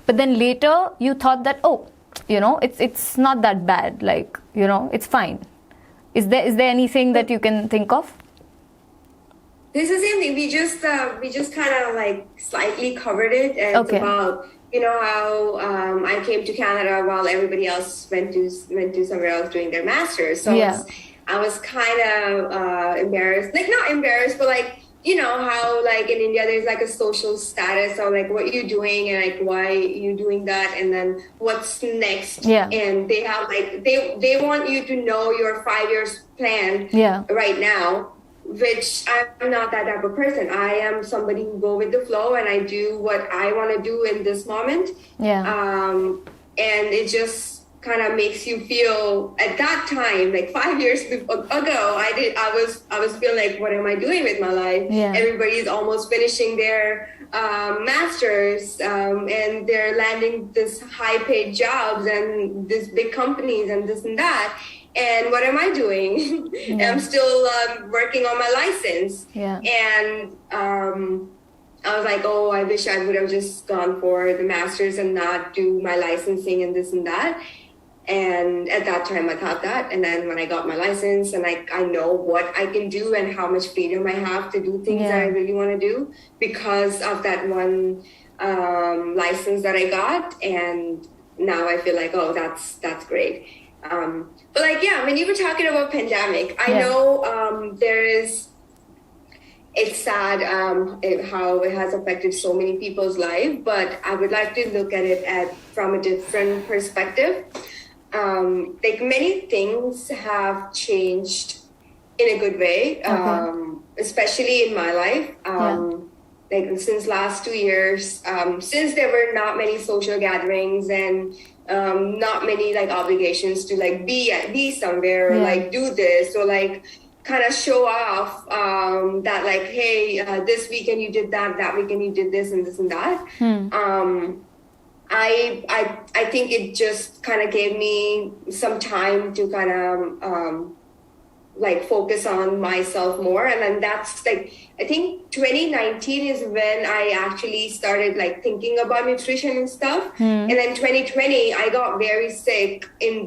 but then later you thought that, it's not that bad, like, it's fine. Is there anything that you can think of? This is the same thing. We just kind of like slightly covered it, and it's about how I came to Canada while everybody else went to somewhere else doing their masters. So I was kind of embarrassed, like not embarrassed, but like, how like in India there's like a social status of like what you're doing and like why you doing that, and then what's next. And they have like they want you to know your 5 years plan right now, which I'm not that type of person. I am somebody who go with the flow, and I do what I want to do in this moment. And it just kind of makes you feel at that time, like 5 years ago, I was feeling like, what am I doing with my life? Everybody's almost finishing their masters, and they're landing this high paid jobs and these big companies and this and that. And what am I doing? I'm still working on my license. And I was like, oh, I wish I would have just gone for the masters and not do my licensing and this and that. And at that time I thought that. And then when I got my license and I know what I can do and how much freedom I have to do things that I really want to do because of that one license that I got. And now I feel like, oh, that's great. But like, when you were talking about pandemic, I know it's sad how it has affected so many people's life, but I would like to look at it from a different perspective. Like many things have changed in a good way, especially in my life. Like since last 2 years, since there were not many social gatherings and not many like obligations to like be somewhere or like do this or like kind of show off that like, hey, this weekend you did that weekend you did this and this and that. I think it just kind of gave me some time to kind of like focus on myself more. And then that's like, I think 2019 is when I actually started like thinking about nutrition and stuff. And then 2020, I got very sick in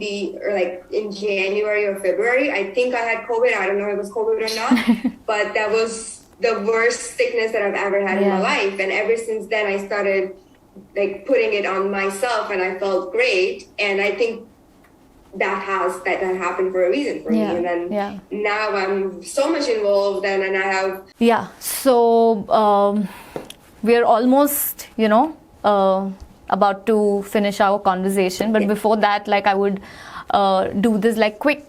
January or February. I think I had COVID. I don't know if it was COVID or not, but that was the worst sickness that I've ever had in my life. And ever since then, I started like putting it on myself and I felt great. And I think that happened for a reason for me. And then now I'm so much involved, and I have. Yeah. So we're almost, about to finish our conversation. But before that, like I would do this like quick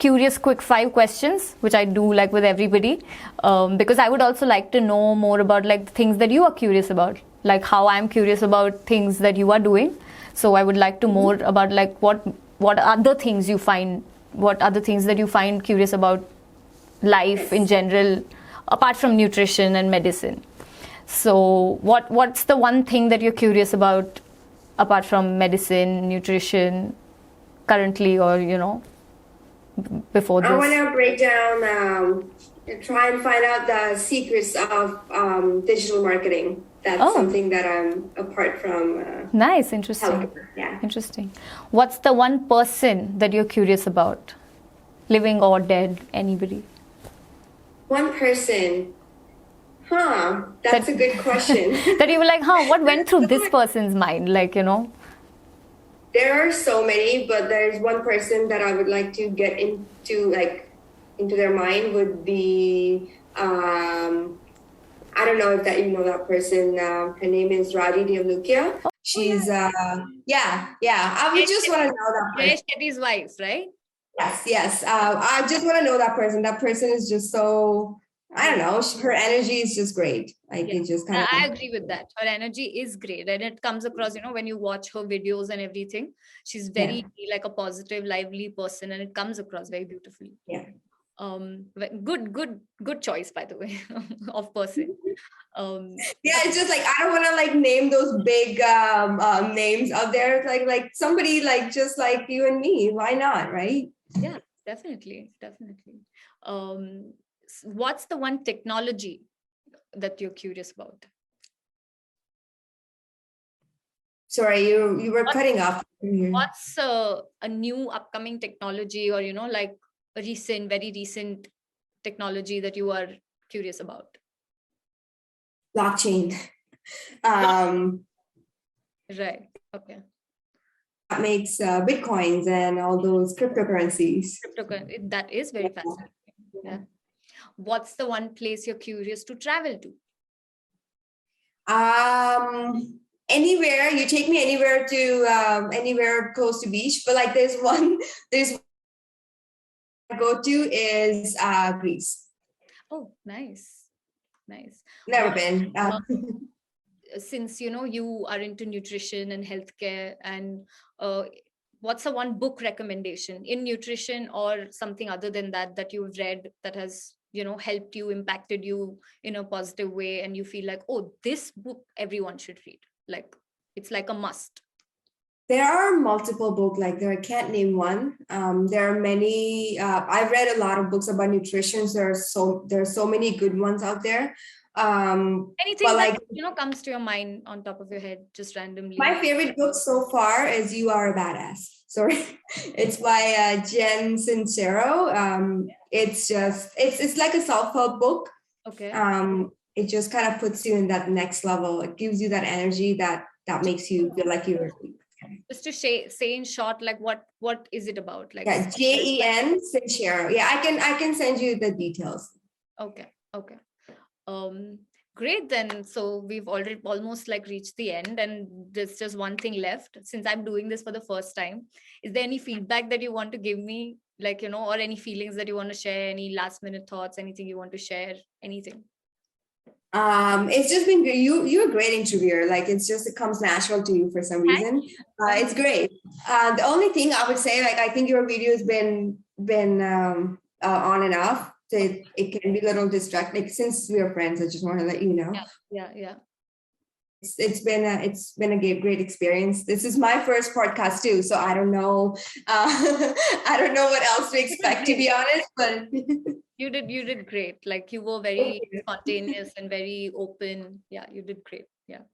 5 questions, which I do like with everybody, because I would also like to know more about like things that you are curious about, like how I'm curious about things that you are doing. So I would like to more about like what other things that you find curious about life in general, apart from nutrition and medicine. So what's the one thing that you're curious about apart from medicine, nutrition, currently, or before this? I want to break down, try and find out the secrets of digital marketing. That's something that I'm apart from. Nice, interesting. Yeah. Interesting. What's the one person that you're curious about, living or dead? Anybody? One person. That's a good question. That you were like, what went through this person's mind? Like, There are so many, but there's one person that I would like to get into their mind would be, I don't know if that you know that person. Her name is Radhi Devlukia. She's, yeah. I would just want to know that person. Jayesh Shetty's wife, right? Yes. I just want to know that person. That person is just so, I don't know, her energy is just great. Like it just kind of. I agree with that. Her energy is great, and it comes across, when you watch her videos and everything, she's very like a positive, lively person, and it comes across very beautifully. Yeah. Good choice, by the way, of person. Yeah, it's just like I don't want to like name those big names out there. Like somebody like just like you and me. Why not, right? Yeah, definitely. What's the one technology that you're curious about? Sorry, you were cutting off. What's a new upcoming technology, or like a very recent technology that you are curious about? Blockchain. Right. Okay. That makes bitcoins and all those cryptocurrencies. That is very fascinating. Yeah. What's the one place you're curious to travel to? Anywhere. You take me anywhere to anywhere close to beach, but like there's one I go to is Greece. Oh, nice. Never been. Since you are into nutrition and healthcare, and what's the one book recommendation in nutrition or something other than that you've read that has helped you, impacted you in a positive way, and you feel like, oh, this book everyone should read, like it's like a must? There are multiple books like there. I can't name one. There are many. I've read a lot of books about nutrition. There are so many good ones out there. Anything that comes to your mind on top of your head, just randomly? My favorite book so far is "You Are a Badass." Sorry, it's by Jen Sincero. It's like a self-help book. Okay. It just kind of puts you in that next level. It gives you that energy that makes you feel like you're. Just to say in short, like what is it about? Like Jen Sincero. Yeah, I can send you the details. Okay. Great then. So we've already almost like reached the end, and there's just one thing left. Since I'm doing this for the first time, is there any feedback that you want to give me, like or any feelings that you want to share, any last minute thoughts, anything you want to share, anything? It's just been you're a great interviewer. Like it comes natural to you for some reason. It's great. The only thing I would say, like I think your video has been on and off. So it can be a little distracting. Like, since we are friends, I just want to let you know. Yeah. It's been a great experience. This is my first podcast too, so I don't know. I don't know what else to expect, to be honest. But you did great. Like you were very spontaneous and very open. Yeah, you did great. Yeah.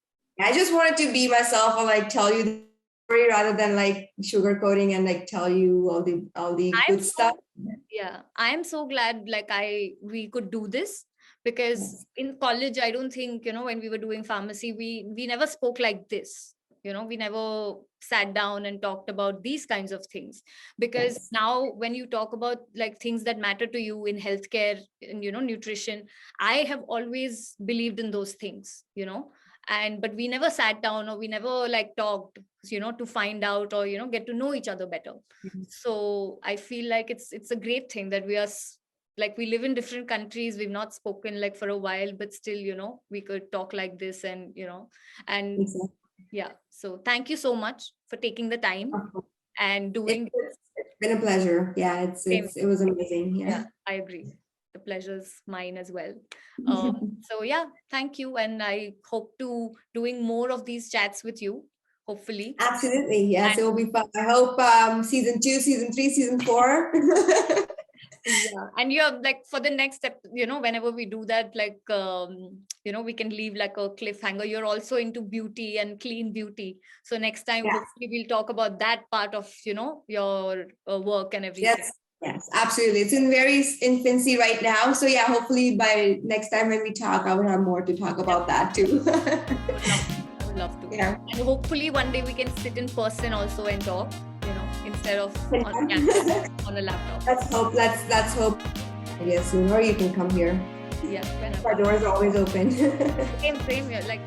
I just wanted to be myself and like tell you the story rather than like sugarcoating and like tell you all the good stuff. Yeah, I'm so glad like we could do this, because in college I don't think when we were doing pharmacy we never spoke like this. we never sat down and talked about these kinds of things, because Yes. now when you talk about like things that matter to you in healthcare and nutrition, I have always believed in those things, and but we never sat down, or we never like talked, to find out, or get to know each other better. Mhm. So I feel like it's a great thing that we are like, we live in different countries, we've not spoken like for a while, but still we could talk like this, and and Exactly. yeah. So thank you so much for taking the time and doing It's been a pleasure. Yeah, same. it was amazing. Yeah, Yeah. I agree. The pleasure's mine as well. So yeah, thank you, and I hope to doing more of these chats with you, hopefully. Absolutely. Yes, it will be fun. I hope season 2, season 3, season 4. Yeah, and you're like, for the next step, whenever we do that, like we can leave like a cliffhanger. You're also into beauty and clean beauty, so next time Yes. hopefully we'll talk about that part of your work and everything. Yes. Yes, absolutely. It's in very infancy right now. So yeah, hopefully by next time when we talk, I will have more to talk about that too. I would love to. Yeah. And hopefully one day we can sit in person also and talk, instead of on camera, on a laptop. Let's hope. Yes, soon, or you can come here. Yeah, whenever. Our door is always open. Same here. Like